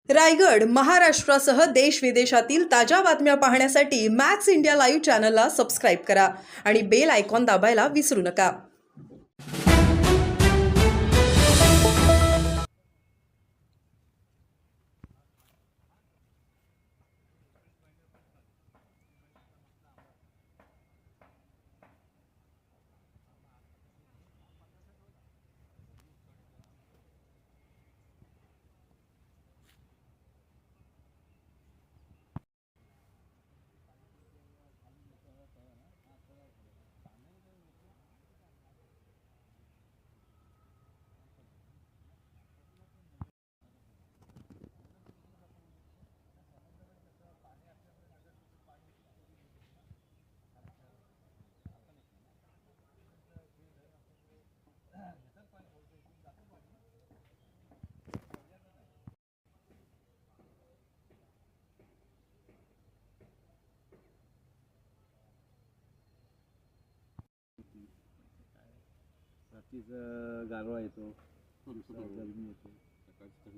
रायगड, महाराष्ट्रासह देश विदेशातील ताज्या बातम्या पाहण्यासाठी मॅक्स इंडिया लाईव्ह चॅनलला सबस्क्राईब करा आणि बेल आयकॉन दाबायला विसरू नका. रात्रीचं गारवा येतो, गरमी येते, सकाळची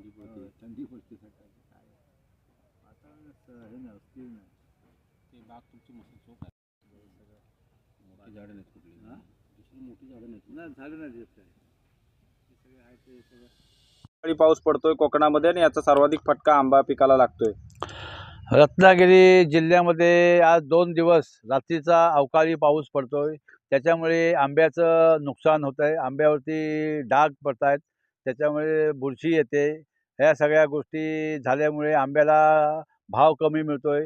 थंडी पडते सकाळची. काय वातावरणच हे ना स्थिर नाही. ते बाग तुमची मोठी चोख आहे, सगळं मोठी झाडं नाहीत कुठली, दुसरी मोठी झाडं नाहीत ना, झाडं नाही देत काय, ते सगळे आहे ते सगळं. पाऊस पडतोय कोकणामध्ये आणि याचा सर्वाधिक फटका आंबा पिकाला लागतोय. रत्नागिरी जिल्ह्यामध्ये आज 2 दिवस रात्रीचा अवकाळी पाऊस पडतोय. त्याच्यामुळे आंब्याचं नुकसान होतं आहे, आंब्यावरती डाग पडत आहेत, त्याच्यामुळे बुरशी येते. ह्या सगळ्या गोष्टी झाल्यामुळे आंब्याला भाव कमी मिळतो आहे.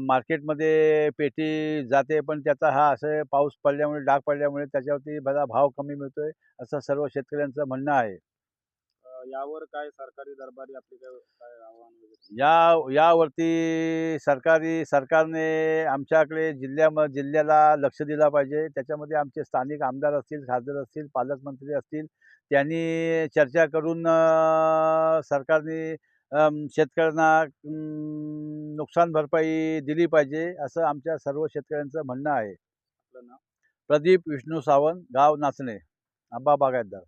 मार्केटमध्ये पेटी जाते, पण त्याचा हा असं पाऊस पडल्यामुळे, डाग पडल्यामुळे त्याच्यावरती बरा भाव कमी मिळतो आहे, असं सर्व शेतकऱ्यांचं म्हणणं आहे. यावर काय सरकारी दरबारी आपली काय आव्हान वगैरे? यावरती सरकारने आमच्याकडे जिल्ह्याला लक्ष दिलं पाहिजे. त्याच्यामध्ये आमचे स्थानिक आमदार असतील, खासदार असतील, पालकमंत्री असतील, त्यांनी चर्चा करून सरकारने शेतकऱ्यांना नुकसान भरपाई दिली पाहिजे, असं आमच्या सर्व शेतकऱ्यांचं म्हणणं आहे. आपलं नाव? प्रदीप विष्णू सावंत, गाव नाचणे, आंबा बागायतदार.